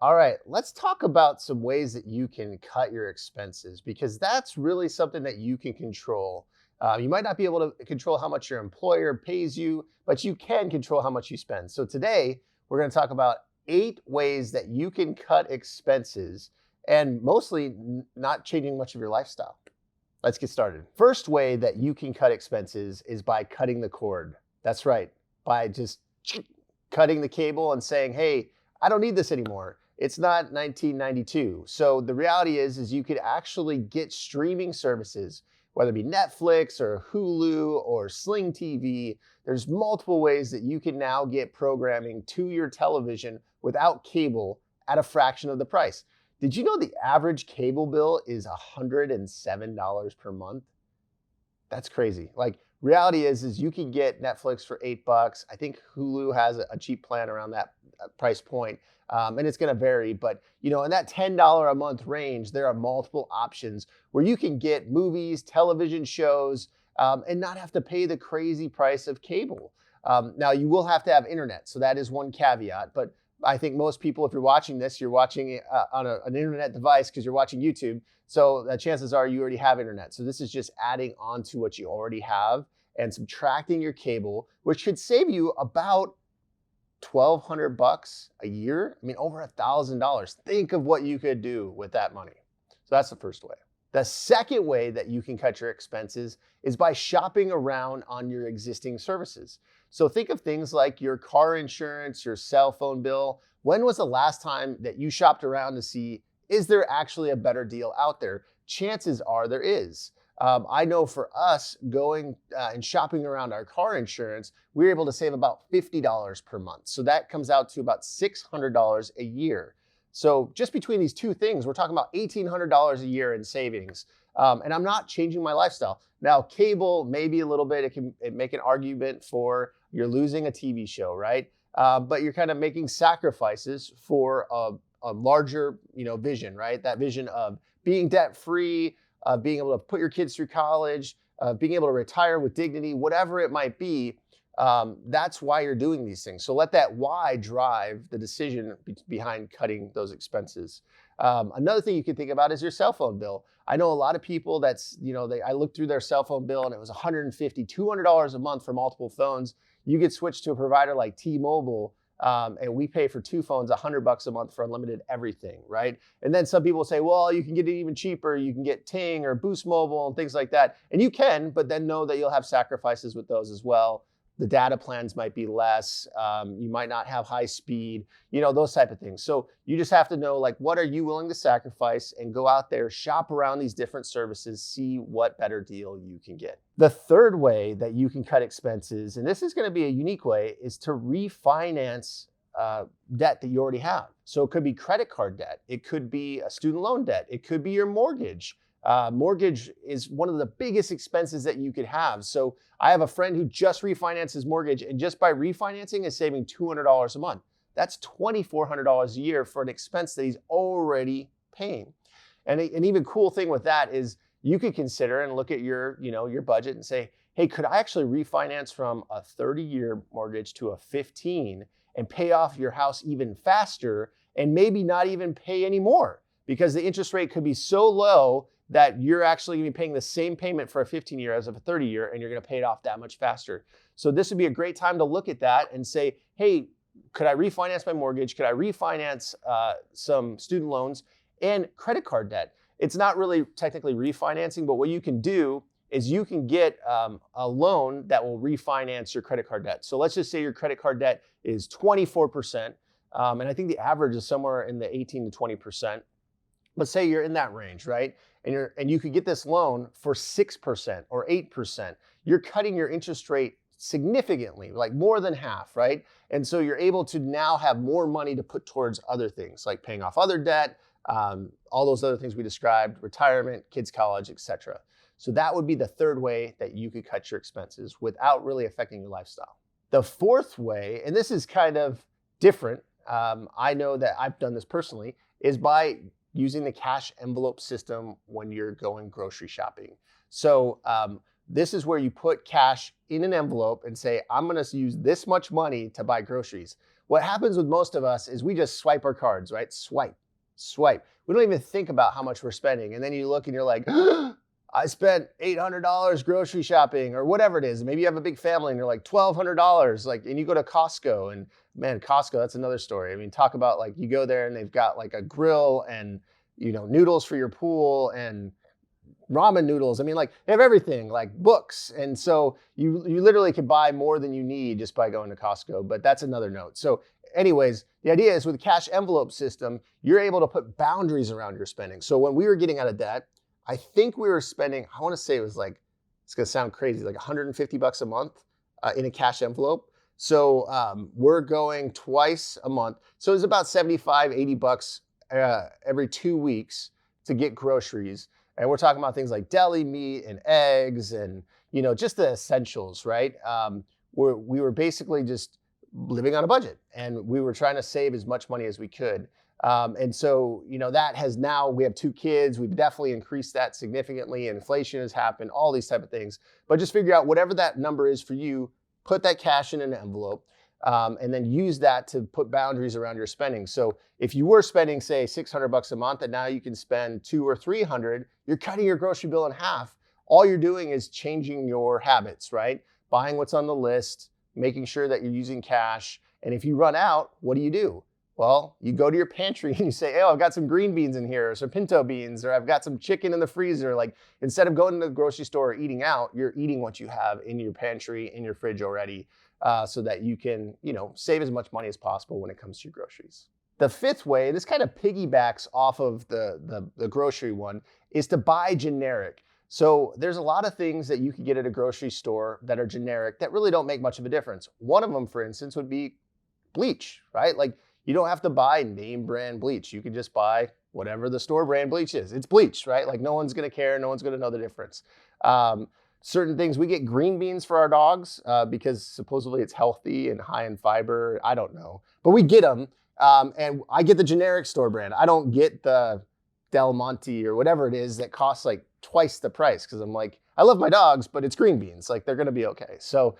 All right, let's talk about some ways that you can cut your expenses because that's really something that you can control. You might not be able to control how much your employer pays you, but you can control how much you spend. So today, we're going to talk about 8 ways that you can cut expenses and mostly not changing much of your lifestyle. Let's get started. First way that you can cut expenses is by cutting the cord. That's right, by just cutting the cable and saying, hey, I don't need this anymore. It's not 1992. So the reality is you could actually get streaming services, whether it be Netflix or Hulu or Sling TV. There's multiple ways that you can now get programming to your television without cable at a fraction of the price. Did you know the average cable bill is $107 per month? That's crazy. Like reality is you can get Netflix for $8. I think Hulu has a cheap plan around that price point. And it's going to vary, but in that $10 a month range, there are multiple options where you can get movies, television shows, and not have to pay the crazy price of cable. Now you will have to have internet, so that is one caveat. But I think most people, if you're watching this, you're watching it on an internet device because you're watching YouTube. So the chances are you already have internet. So this is just adding on to what you already have and subtracting your cable, which should save you about $1,200 a year. I mean, over $1,000. Think of what you could do with that money. So that's the first way. The second way that you can cut your expenses is by shopping around on your existing services. So think of things like your car insurance, your cell phone bill. When was the last time that you shopped around to see, is there actually a better deal out there? Chances are there is. I know for us going and shopping around our car insurance, we were able to save about $50 per month. So that comes out to about $600 a year. So just between these two things, we're talking about $1,800 a year in savings. And I'm not changing my lifestyle. Now, cable, maybe a little bit, it can make an argument for you're losing a TV show, right? But you're kind of making sacrifices for a larger, vision, right? That vision of being debt free, being able to put your kids through college, being able to retire with dignity, whatever it might be. That's why you're doing these things. So let that why drive the decision behind cutting those expenses. Another thing you can think about is your cell phone bill. I know a lot of people I looked through their cell phone bill and it was $150, $200 a month for multiple phones. You get switched to a provider like T-Mobile, and we pay for 2 phones $100 a month for unlimited everything, right? And then some people say, well, you can get it even cheaper. You can get Ting or Boost Mobile and things like that. And you can, but then know that you'll have sacrifices with those as well. The data plans might be less. You might not have high speed, those type of things. So you just have to know, like, what are you willing to sacrifice and go out there, shop around these different services, see what better deal you can get. The third way that you can cut expenses, and this is going to be a unique way, is to refinance debt that you already have. So it could be credit card debt. It could be a student loan debt. It could be your mortgage. Mortgage is one of the biggest expenses that you could have. So I have a friend who just refinanced his mortgage, and just by refinancing is saving $200 a month. That's $2,400 a year for an expense that he's already paying. And an even cool thing with that is you could consider and look at your budget and say, hey, could I actually refinance from a 30-year mortgage to a 15 and pay off your house even faster and maybe not even pay any more? Because the interest rate could be so low that you're actually going to be paying the same payment for a 15-year as of a 30-year, and you're going to pay it off that much faster. So this would be a great time to look at that and say, hey, could I refinance my mortgage? Could I refinance some student loans and credit card debt? It's not really technically refinancing, but what you can do is you can get a loan that will refinance your credit card debt. So let's just say your credit card debt is 24%, and I think the average is somewhere in the 18 to 20%. Let's say you're in that range, right? And you could get this loan for 6% or 8%. You're cutting your interest rate significantly, like more than half, right? And so you're able to now have more money to put towards other things like paying off other debt, all those other things we described, retirement, kids' college, etc. So that would be the third way that you could cut your expenses without really affecting your lifestyle. The fourth way, and this is kind of different, I know that I've done this personally, is by using the cash envelope system when you're going grocery shopping. So this is where you put cash in an envelope and say, I'm going to use this much money to buy groceries. what happens with most of us is we just swipe our cards, right? Swipe. We don't even think about how much we're spending. And then you look and you're like, I spent $800 grocery shopping or whatever it is. Maybe you have a big family and you're like $1,200, like, and you go to Costco, and man, Costco, that's another story. I mean, talk about like you go there and they've got like a grill and, noodles for your pool and ramen noodles. I mean, like they have everything, like books. And so you literally could buy more than you need just by going to Costco, but that's another note. So anyways, the idea is with the cash envelope system, you're able to put boundaries around your spending. So when we were getting out of debt, I think we were spending, I want to say it was like, it's going to sound crazy, like $150 a month in a cash envelope. So we're going twice a month. So it's about 75, $80 every 2 weeks to get groceries. And we're talking about things like deli meat and eggs and, just the essentials, right? We were basically just living on a budget, and we were trying to save as much money as we could. And so, that has now, we have 2 kids. We've definitely increased that significantly. Inflation has happened, all these type of things. But just figure out whatever that number is for you, put that cash in an envelope, and then use that to put boundaries around your spending. So if you were spending, say, $600 a month, and now you can spend $200 or $300, you're cutting your grocery bill in half. All you're doing is changing your habits, right? Buying what's on the list, making sure that you're using cash. And if you run out, what do? Well, you go to your pantry and you say, oh, I've got some green beans in here, or some pinto beans, or I've got some chicken in the freezer. Like, instead of going to the grocery store or eating out, you're eating what you have in your pantry, in your fridge already, so that you can, save as much money as possible when it comes to your groceries. The 5th way, this kind of piggybacks off of the grocery one, is to buy generic. So there's a lot of things that you could get at a grocery store that are generic that really don't make much of a difference. One of them, for instance, would be bleach, right? Like, you don't have to buy name brand bleach. You can just buy whatever the store brand bleach is. It's bleach, right? Like, no one's going to care. No one's going to know the difference. Certain things, we get green beans for our dogs because supposedly it's healthy and high in fiber. I don't know, but we get them. And I get the generic store brand. I don't get the Del Monte or whatever it is that costs like twice the price, because I'm like, I love my dogs, but it's green beans. Like, they're going to be okay. So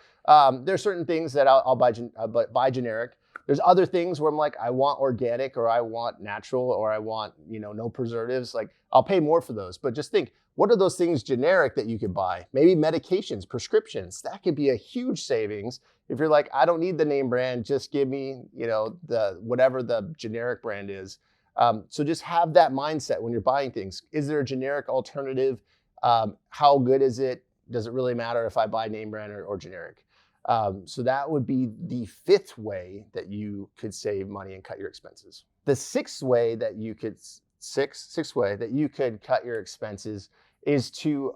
there's certain things that I'll buy generic. There's other things where I'm like, I want organic, or I want natural, or I want, no preservatives. Like, I'll pay more for those. But just think, what are those things generic that you could buy? Maybe medications, prescriptions. That could be a huge savings. If you're like, I don't need the name brand, just give me, the whatever the generic brand is. So just have that mindset when you're buying things. Is there a generic alternative? How good is it? Does it really matter if I buy name brand or generic? So that would be the 5th way that you could save money and cut your expenses. The 6th way that you could cut your expenses is to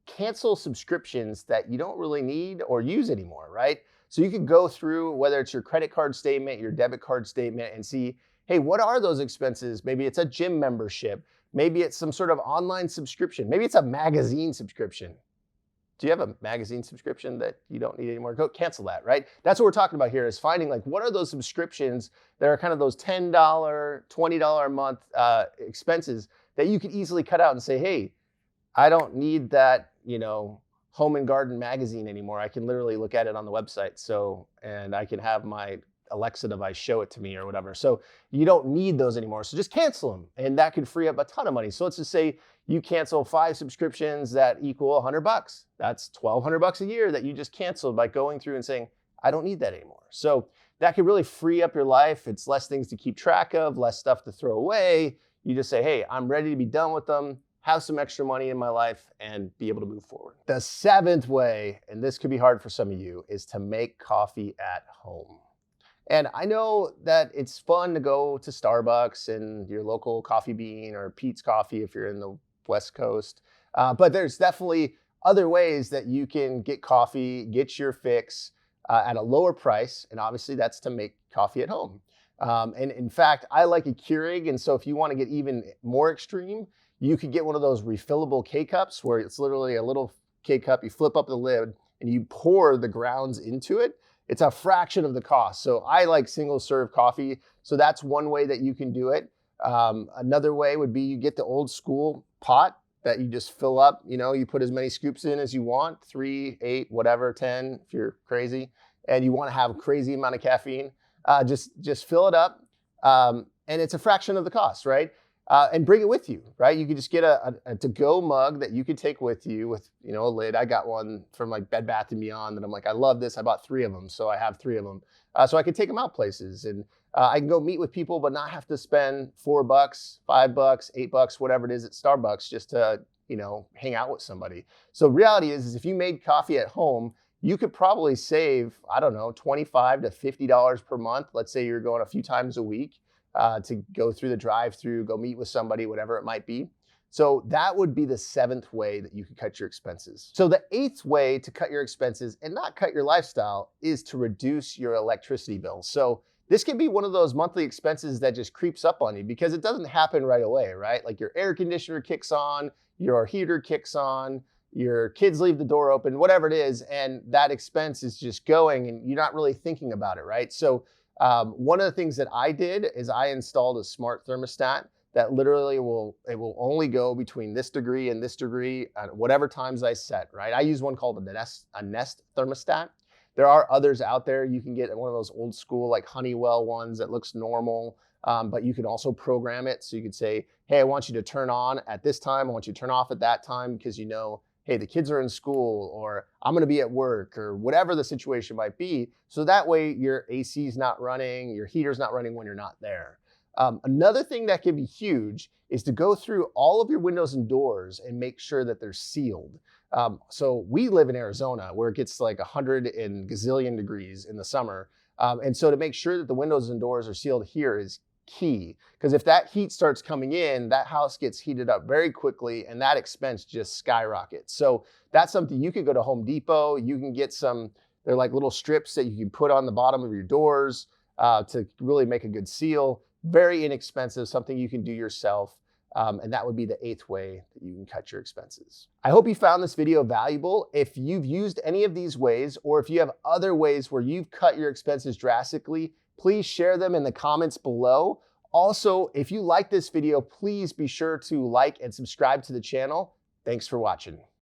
cancel subscriptions that you don't really need or use anymore, right? So you could go through, whether it's your credit card statement, your debit card statement, and see, hey, what are those expenses? Maybe it's a gym membership. Maybe it's some sort of online subscription. Maybe it's a magazine subscription. Do you have a magazine subscription that you don't need anymore? Go cancel that, right? That's what we're talking about here, is finding like, what are those subscriptions that are kind of those $10, $20 a month expenses that you could easily cut out and say, hey, I don't need that, Home and Garden magazine anymore. I can literally look at it on the website. And I can have my Alexa device show it to me or whatever. So you don't need those anymore. So just cancel them. And that could free up a ton of money. So let's just say you cancel 5 subscriptions that equal $100. That's $1,200 a year that you just canceled by going through and saying, I don't need that anymore. So that could really free up your life. It's less things to keep track of, less stuff to throw away. You just say, hey, I'm ready to be done with them, have some extra money in my life, and be able to move forward. The 7th way, and this could be hard for some of you, is to make coffee at home. And I know that it's fun to go to Starbucks and your local Coffee Bean or Pete's Coffee if you're in the West Coast. But there's definitely other ways that you can get coffee, get your fix at a lower price. And obviously that's to make coffee at home. And in fact, I like a Keurig. And so if you want to get even more extreme, you could get one of those refillable K-cups where it's literally a little K-cup. You flip up the lid and you pour the grounds into it. It's a fraction of the cost. So I like single serve coffee. So that's one way that you can do it. Another way would be you get the old school pot that you just fill up. You put as many scoops in as you want, 3, 8, whatever, 10, if you're crazy, and you want to have a crazy amount of caffeine. Just fill it up, and it's a fraction of the cost, right? And bring it with you, right? You could just get a to-go mug that you could take with you with, a lid. I got one from like Bed Bath & Beyond that I'm like, I love this. I bought 3 of them, so I have 3 of them. So I could take them out places, and I can go meet with people, but not have to spend $4, $5, $8, whatever it is at Starbucks just to, hang out with somebody. So reality is if you made coffee at home, you could probably save, I don't know, $25 to $50 per month. Let's say you're going a few times a week to go through the drive-through, go meet with somebody, whatever it might be. So that would be the 7th way that you could cut your expenses. So the 8th way to cut your expenses and not cut your lifestyle is to reduce your electricity bill. So this can be one of those monthly expenses that just creeps up on you because it doesn't happen right away, right? Like your air conditioner kicks on, your heater kicks on, your kids leave the door open, whatever it is, and that expense is just going and you're not really thinking about it, right? So one of the things that I did is I installed a smart thermostat that literally will only go between this degree and this degree at whatever times I set, right? I use one called a Nest thermostat. There are others out there. You can get one of those old school like Honeywell ones that looks normal, but you can also program it. So you could say, hey, I want you to turn on at this time. I want you to turn off at that time because hey, the kids are in school or I'm gonna be at work or whatever the situation might be. So that way your AC is not running, your heater's not running when you're not there. Another thing that can be huge is to go through all of your windows and doors and make sure that they're sealed. So we live in Arizona where it gets like 100 and gazillion degrees in the summer. And so to make sure that the windows and doors are sealed here is key, because if that heat starts coming in, that house gets heated up very quickly and that expense just skyrockets. So that's something you could go to Home Depot. You can get they're like little strips that you can put on the bottom of your doors to really make a good seal. Very inexpensive, something you can do yourself. And that would be the 8th way that you can cut your expenses. I hope you found this video valuable. If you've used any of these ways, or if you have other ways where you've cut your expenses drastically, please share them in the comments below. Also, if you like this video, please be sure to like and subscribe to the channel. Thanks for watching.